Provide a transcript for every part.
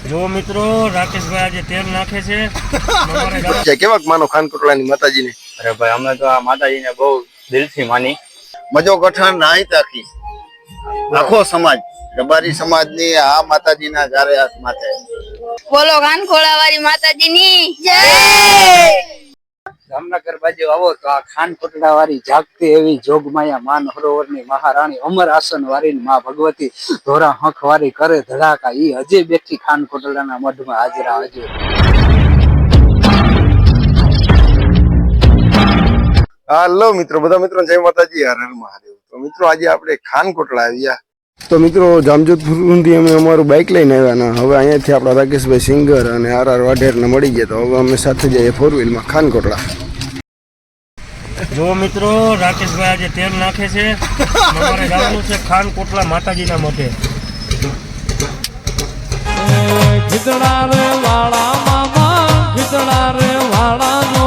જો મિત્રો રાકેશભાઈ આજે તેલ નાખે છે કેવાક માનો ખાનકોટલાની માતાજીને? અરે ભાઈ અમે તો આ માતાજીને બહુ દિલથી માની. મજો ગઠણ નાહી તાકી આખો સમાજ રબારી સમાજની આ માતાજીના ચારે હાથ માથે બોલો ખાનખોળાવાળી માતાજીની જય. જામનગર બાજુ આવો તો આ ખાનકોટડા વાળી જાગતી એવી જોગમાયા માન સરોવરની મહારાણી અમર આસન વાળી માં ભગવતી ધોરા હંખ વાળી કરે ધડાકા ઈ હજી બેઠી ખાનકોટડાના મઢમાં હાજરા હજુ. હાલો મિત્રો, બધા મિત્રો જય માતાજી, હર હર મહાદેવ. તો મિત્રો આજે આપણે ખાનકોટલા આવ્યા. તો મિત્રો જામજોધપુર સુધી અમે અમારું બાઇક લઈને આવ્યા ને હવે અહીંયાથી આપણા રાકેશભાઈ સિંગર અને આર વાઢેરને મળી ગયા. તો હવે અમે સાથે જઈએ 4 વ્હીલમાં ખાનકોટલા. જો મિત્રો રાકેશભાઈ આજે તેલ નાખે છે. અમારે જવાનું છે ખાનકોટલા માતાજીના મઠે. ખીચડા રે વાળા મામા, ખીચડા રે વાળા નો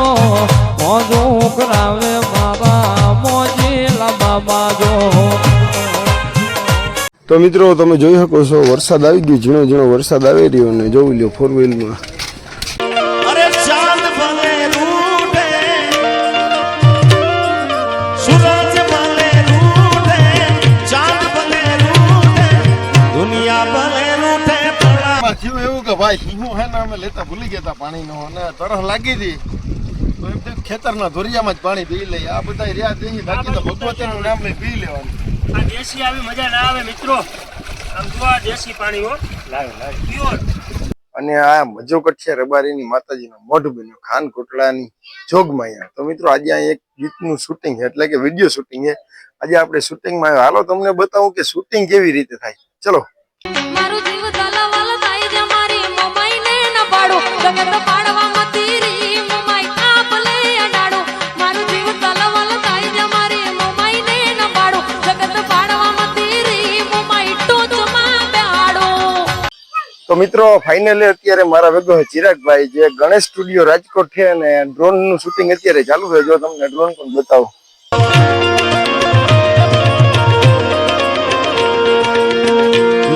મોજો કરાવે બાબા, મોજીલા બાબા જો. તો મિત્રો તમે જોઈ શકો છો વરસાદ આવી ગયો, ઝીણો ઝીણો વરસાદ આવી રહ્યો ને જોઈ લ્યો 4 વ્હીલમાં. અરે ચાંદ ભલે રૂઠે, સૂરજ ભલે રૂઠે, ચાંદ ભલે રૂઠે, દુનિયા ભલે રૂઠે. થયું એવું કે ભાઈ સિંહું હે ને અમે લેતા ભૂલી ગયા હતા પાણીનો અને તરસ લાગી હતી તો એમ ખેતરના ધોરિયામાં જ પાણી પી લઈએ. આ બધા રહ્યા દેહી બાકી તો ભગવતીનું નામ લઈ પી લેવાનું. આ દેશી આવી મજા ના આવે મિત્રો. આમ જો આ દેશી પાણી હો, પ્યોર. અને આ મજોકટ છે રબારીની માતાજીનો મઢ બન્યો ખાનકોટલાની જોગમાયા. તો મિત્રો આજે અહીં એક ગીતનું શૂટિંગ છે, એટલે કે વિડીયો શૂટિંગ છે. આજે આપણે શૂટિંગમાં આવ્યા. હાલો તમને બતાવું કે શૂટિંગ કેવી રીતે થાય. ચલો. મારું જીવ તલવલ થાય છે મારી મમાઈને ન પાડો, જગત પાડવામાં તીરી મમાઈ આપલે અડાડો. મારું જીવ તલવલ થાય છે મારી મમાઈને ન પાડો, જગત પાડવામાં તીરી મમાઈ ટોચમાં બેહાડો. તો મિત્રો ફાઇનલી અત્યારે મારા ભેગો છે ચિરાગભાઈ, જે ગણેશ સ્ટુડિયો રાજકોટ છે અને ડ્રોન નું શૂટિંગ અત્યારે ચાલુ છે. જો તમને ડ્રોન પણ બતાવો.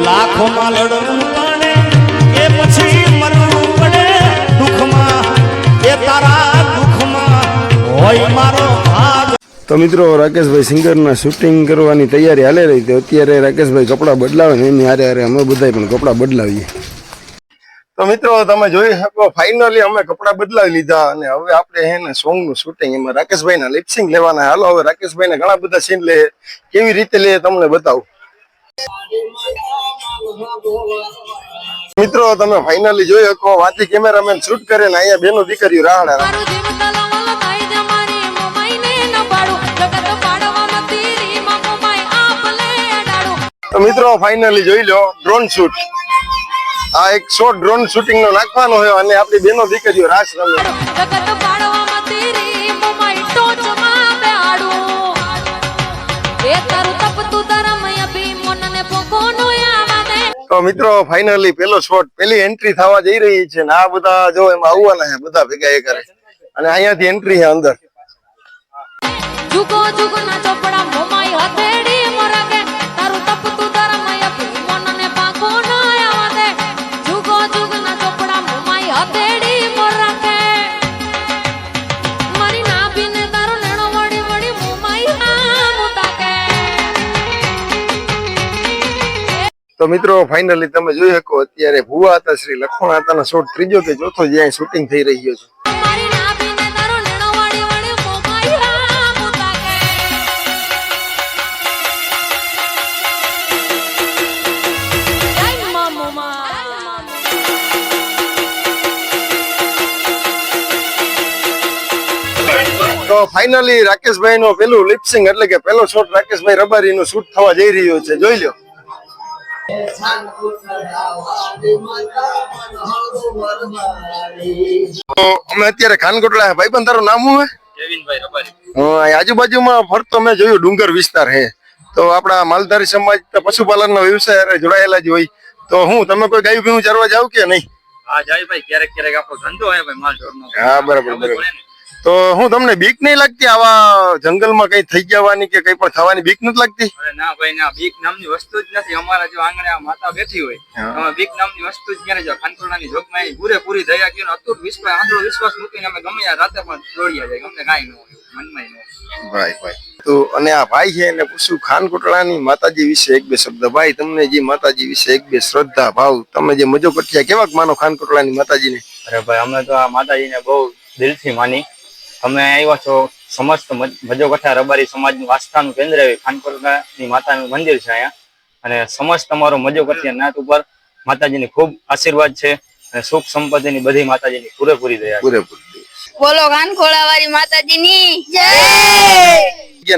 લાખો માં લડવું પડે કે પછી મરવું પડે, દુઃખમાં એ તારા દુઃખમાં હોય મારો ભાગ. તો મિત્રો રાકેશભાઈ સિંગરના શૂટિંગ કરવાની તૈયારી હાલે રહી. તો અત્યારે રાકેશભાઈ કપડાં બદલાવે ને એની હારે હારે અમે બધા પણ કપડાં બદલાવીએ. તો મિત્રો તમે જોઈ શકો ફાઇનલી અમે કપડાં બદલાવી લીધા અને હવે આપણે હે ને સોંગ નું શૂટિંગ એમાં રાકેશભાઈના લિપસિંગ લેવાના. હાલો હવે રાકેશભાઈને ઘણા બધા સીન લે, કેવી રીતે લે તમને બતાવું. મિત્રો તમે ફાઇનલી જોઈ શકો વાંચી કેમેરામેન શૂટ કરે ને અહીંયા બેનો દીકરીઓ રાહડા. મારું જીવ તલવલ થાય છે મારી મમાઈને ન પાડો, જગત પાડવામાં તીરી મમાઈ આપલે અડાડો. તો મિત્રો ફાઇનલી જોઈ લો ડ્રોન શૂટ. આ એક શોર્ટ ડ્રોન શૂટિંગ નો નાખવાનો હોય અને આપણી બેનો દીકરીઓ રાસ રમે. જગત પાડવામાં તીરી મમાઈ ટોચમાં બેહાડો. એ તારું તપતું ધરમય ભી મનને પોકોનો આવાદે. તો મિત્રો ફાઇનલી પેલો શોટ, પેલી એન્ટ્રી થવા જઈ રહી છે ને આ બધા જો એમાં આવવાના છે બધા ભેગા એ કરે અને અહીંયાથી એન્ટ્રી છે અંદર. જુગો જુગના ચોપડા મોમાઈ હથેડી મોરાકે, તારું તપતું ધરમય ભી મનને પોકોનો આવાદે. જુગો જુગના ચોપડા મોમાઈ હથેડી મોરાકે, મારી નાભીને તારો નેણો વળી વળી મોમાઈ આમ તાકે. તો મિત્રો ફાઇનલી તમે જોઈ શકો અત્યારે ભુવા હતા શ્રી લખમણ હતાના શોટ ત્રીજો કે ચોથો જ્યાં શૂટિંગ થઈ રહ્યો છે. મારી નાભીને તારો નેણો વળી વળી મોમાઈ આમ તાકે. જય મા મોમા. તો ફાઇનલી રાકેશભાઈ નો પેલું લિપસિંગ એટલે કે પેલો શોટ રાકેશભાઈ રબારી નું શૂટ થવા જઈ રહ્યો છે. જોઈ લો. તો અમે અત્યારે ખાનકોટલા ભાઈબંધ, તારું નામ શું છે? કેવિનભાઈ રબારી. આજુબાજુમાં ફરતો મેં જોયું ડુંગર વિસ્તાર છે. તો આપણા માલધારી સમાજ પશુપાલન નો વ્યવસાય જોડાયેલા જ હોય. તો હું તમે કોઈ ગાયું ભેગું ચરવા જાવ કે નહીં? હા જાય ભાઈ, ક્યારેક ક્યારેક આપણો ધંધો હે ભાઈ માલ ઢોરનો. હા બરાબર બરાબર. તો હું તમને બીક નહીં લાગતી આવા જંગલમાં કઈ થઈ જવાની કે કઈ પણ થવાની બીક નથી લાગતી? અરે ના ભાઈ ના, બીક નામની વસ્તુ જ નથી. અમારા જો આંગણે આ માતા બેઠી હોય અમે બીક નામની વસ્તુ જ ક્યારે જો ખાનકોટડાની જોગમાં એની પૂરેપૂરી દયા કે અતૂટ વિશ્વાસ, આંધળો વિશ્વાસ મૂકીને અમે ગમે ત્યાં રાતે પણ દોડ્યા જાય, ગમે કાંઈ ન હોય મનમાં ન હોય. ભાઈ તો અને આ ભાઈ છે એને પૂછ્યું ખાનકોટડાની માતાજી વિશે એક બે શબ્દ. ભાઈ તમને જે માતાજી વિશે એક બે શ્રદ્ધા ભાવ તમે જે મજો કઠિયા કેવાક માનો ખાનકોટડાની માતાજીને? અરે ભાઈ અમે તો આ માતાજીને બહુ દિલથી માની. અમે આવ્યા છો સમસ્ત મજોકઠા રબારી સમાજનું આસ્થાનું કેન્દ્ર એવી ખાનકોટડાની માતાનું મંદિર છે અહીંયા, અને સમસ્ત અમારો મજોકઠિયા નાત ઉપર માતાજીની ખૂબ આશીર્વાદ છે અને સુખ સંપત્તિની બધી માતાજીની પૂરેપૂરી દયા છે. પૂરેપૂરી. બોલો કાનખોળા વાળી માતાજીની જય.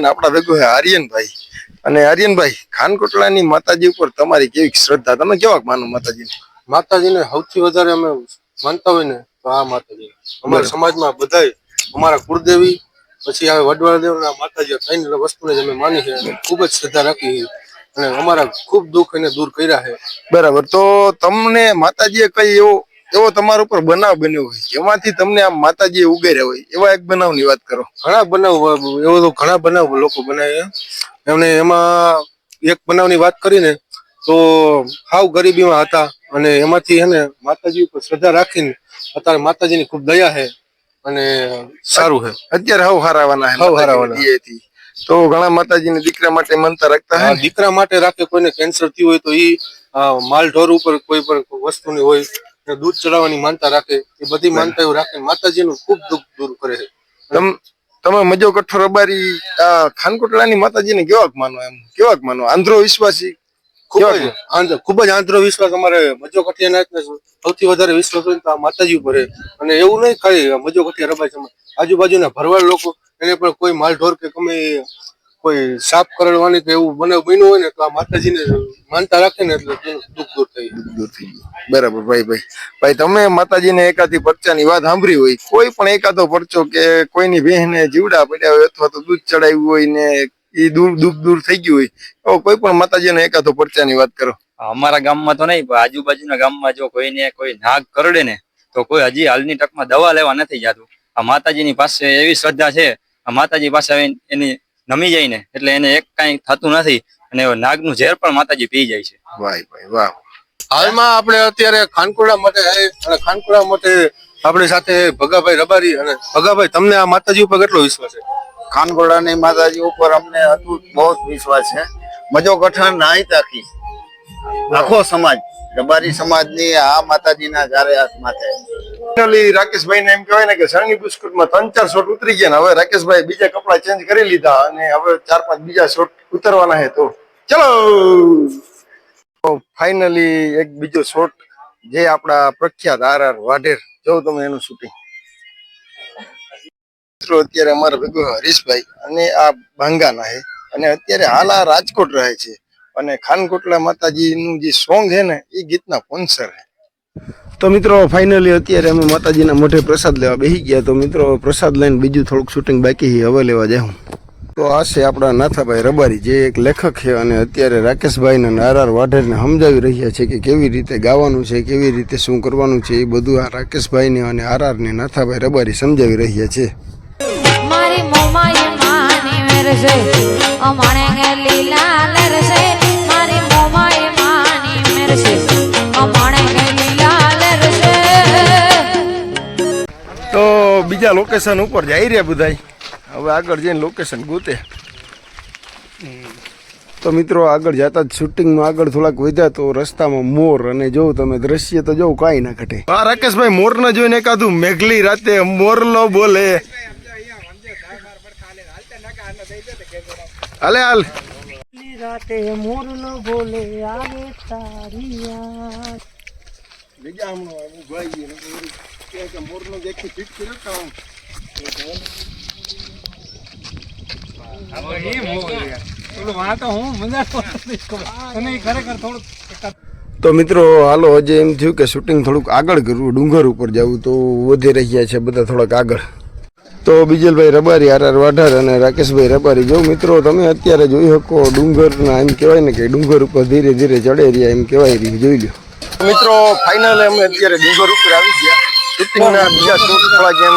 આપણા ભેગો છે આર્યનભાઈ. અને આર્યનભાઈ, ખાનકોટડાની માતાજી ઉપર તમારી કેવી શ્રદ્ધા, તમે કેવાક માનો માતાજીને? માતાજીને સૌથી વધારે અમે માનતા હોય ને તો આ માતાજી. અમારા સમાજમાં બધાય અમારા કુળદેવી પછી આવે વડવાળા દેવના માતાજી, ત્રણ વસ્તુને જ અમે માની છે, ખૂબ જ શ્રદ્ધા રાખી છે અને અમારા ખૂબ દુઃખ એને દૂર કર્યા છે. બરાબર. તો તમને માતાજીએ કઈ એવો તમારા ઉપર બનાવ બન્યો હોય જેમાંથી તમને આ માતાજીએ ઉગાર્યા હોય, એવા એક બનાવની વાત કરો. ઘણા બનાવ, એવો તો ઘણા બનાવ લોકો બનાવ્યા એમને. એમાં એક બનાવની વાત કરીને તો હાવ ગરીબીમાં હતા અને એમાંથી એને માતાજી ઉપર શ્રદ્ધા રાખીને અત્યારે માતાજીની ખૂબ દયા છે અને સારું છે. અત્યારે હવ હારાવાના હે, હવ હારાવાના. દયાથી. તો ઘણા માતાજીને દીકરા માટે માનતા રાખતા હે. દીકરા માટે રાખે, કોઈને કેન્સર થયું હોય તો ઈ માલ ઢોર ઉપર કોઈ પણ વસ્તુની હોય દૂધ ચડાવવાની માનતા રાખે, એ બધી માનતાઓ રાખે માતાજીનું ખૂબ દુઃખ દૂર કરે છે. તમે મજો કઠોર રબારી ખાનકોટડાની માતાજીને કેવાક માનો? એમ કેવાક માનો? આંધ્રો વિશ્વાસી? ખૂબ જ આંધ્રો વિશ્વાસ અમારે મજો કઠિયાના સૌથી વધારે વિશ્વાસ હોય તો આ માતાજી ઉપર છે. અને એવું નહીં ખાલી મજો કઠિયા રબારી સમાજ, આજુબાજુના ભરવાડ લોકો એને પણ કોઈ માલ ઢોર કે ગમે કોઈ સાફ કરડવાની કે એવું બનાવ બન્યું હોય ને તો આ માતાજીને માનતા રાખે ને એટલે દુઃખ દૂર થઈ ગયું. બરાબર. ભાઈ તમે માતાજીને એકાદી પરચાની વાત સાંભળી હોય, કોઈ પણ એકાદો પરચો કે કોઈની બહેને જીવડા પડ્યા હોય અથવા તો દૂધ ચડાવ્યું હોય ને એ દુઃખ દૂર થઈ ગયું હોય, તો કોઈ પણ માતાજીને એકાદો પરચાની વાત કરો. અમારા ગામમાં તો નહીં, પણ આજુબાજુના ગામમાં જો કોઈને કોઈ નાગ કરડે ને તો કોઈ હજી હાલની તકમાં દવા લેવા નથી જતું. આ માતાજીની પાસે એવી શ્રદ્ધા છે, આ માતાજી પાસે એની નમી જાય ને એટલે એને એક કઈ થતું નથી અને નાગનું ઝેર પણ માતાજી પી જાય છે. વાહ. હાલમાં આપણે અત્યારે ખાનકોટડા માટે અને ખાનકોટડા માટે આપણી સાથે ભગાભાઈ રબારી. અને ભગાભાઈ, તમને આ માતાજી ઉપર કેટલો વિશ્વાસ છે? ખાનકોટડાની માતાજી ઉપર અમને અતૂટ બહુ વિશ્વાસ છે. મજો કઠણ નાહિતાથી આખો સમાજ રબારી સમાજની આ માતાજીના ચારે હાથ માથે. ફાઇનલી રાકેશભાઈ ને એમ કહેવાય ને કે શરણી બિસ્કુટમાં 3-4 શોટ ઉતરી ગયા ને હવે રાકેશભાઈ બીજા કપડા ચેન્જ કરી લીધા અને હવે 4-5 બીજા શોટ ઉતરવાના છે. તો ચલો ફાઇનલી એક બીજો શોટ જે આપણા પ્રખ્યાત આર વાઢેર, જો તમે એનું શૂટિંગ. અત્યારે અમારા ભેગો હરીશભાઈ અને આ ભાંગાના છે અને અત્યારે હાલ આ રાજકોટ રહે છે અને ખાનકોટડા માતાજીનું જે સોંગ છે ને એ ગીતના સ્પોન્સર છે. તો મિત્રો ફાઇનલી અત્યારે અમે માતાજીના મોઢે પ્રસાદ લેવા બેસી ગયા. તો મિત્રો પ્રસાદ લઈને બીજું થોડુંક શૂટિંગ બાકી હવે લેવા જાઉં. તો આ છે આપણા નાથાભાઈ રબારી, જે એક લેખક છે અને અત્યારે રાકેશભાઈને આર વાઢેરને સમજાવી રહ્યા છે કે કેવી રીતે ગાવાનું છે, કેવી રીતે શું કરવાનું છે, એ બધું આ રાકેશભાઈને અને આરને નાથાભાઈ રબારી સમજાવી રહ્યા છે. મારી મોમાએ માની મેરસે અમાણે ગે લીલા લરસે મારી મોમાએ માની મેરસે અમાણે ગે લીલા લરસે. તો બીજા લોકેશન ઉપર જઈ રહ્યા બધાય, હવે આગળ જઈને લોકેશન ગોતે. તો મિત્રો આગળ જતા જ શૂટિંગમાં આગળ થોડાક વધ્યા તો રસ્તામાં મોર, અને જો તમે દ્રશ્ય તો જો કાંઈ ના ઘટે. હા રાકેશભાઈ, મોર ને જોઈને એકાદું મેઘલી રાતે મોરલો બોલે. હાલ રાતે મોરલો બોલે આવે તારી યાદ. બીજા હમણાં ભાઈ કે મોરનો દેખી ફિટ કર્યો કામ. તો મિત્રો હાલો, હજી એમ થયું કે શૂટિંગ થોડુંક આગળ કરવું, ડુંગર ઉપર જવું, તો વધી રહ્યા છે બધા થોડાક આગળ. તો બીજલભાઈ રબારી, આર વાઢેર અને રાકેશભાઈ રબારી, જો મિત્રો તમે અત્યારે જોઈ શકો ડુંગરના, એમ કહેવાય ને કે ડુંગર ઉપર ધીરે ધીરે ચડે રહ્યા એમ કહેવાય રહ્યું, જોઈ લો. મિત્રો ફાઇનલ અમે અત્યારે ડુંગર ઉપર આવી ગયા. શૂટિંગના બીજા શૂટ થોડાક એમ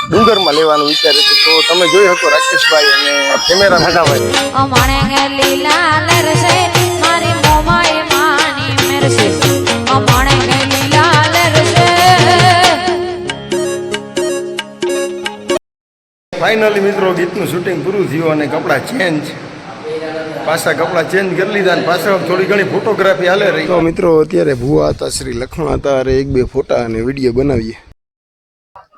ડુંગરમાં લેવાનું વિચારે છે. તો તમે જોઈ શકો રાકેશભાઈ અને કેમેરા ભાઈ અમાણે લીલા લરસે મારી મોમાઈ માની મેરસે અમાણે લીલા લરસે ફાઇનલી મિત્રો ગીતનું શૂટિંગ પૂરું થયું અને કપડાં ચેન્જ પાછા કપડાં ચેન્જ કરી લીધા અને પાછા થોડી ઘણી ફોટોગ્રાફી હાલે રહી. તો મિત્રો અત્યારે ભુવા હતા, શ્રી લખણ હતા, અરે એક બે ફોટા અને વિડીયો બનાવીએ.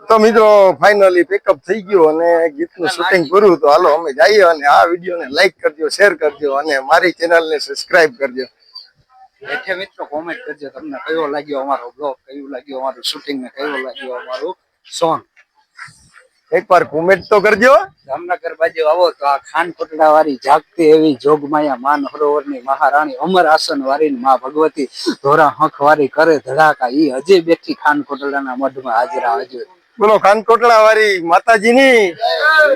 તો મિત્રો ફાઇનલી પેકઅપ થઈ ગયું અને ગીતનું શૂટિંગ પૂરું. તો હાલો અમે જઈએ અને આ વિડીયોને લાઈક કરજો, શેર કરજો અને મારી ચેનલને સબસ્ક્રાઇબ કરજો. એટલે મિત્રો કોમેન્ટ કરજો તમને કયો લાગ્યો અમારો બ્લોગ, કયું લાગ્યું અમારું શૂટિંગ ને કયું લાગ્યું અમારું સોંગ. એકવાર કોમેન્ટ તો કરજો. જામનગર બાજુ આવો તો આ ખાન કોટડા વાળી જાગતી એવી જોગમાયા માન સરોવરની મહારાણી અમર આસન વાળી માં ભગવતી ધોરા હંખ વાળી કરે ધડાકા ઈ હજી બેઠી ખાન કોટડાના મઢમાં હાજરા હજુ. બોલો ખાન કોટડા વાળી માતાજીની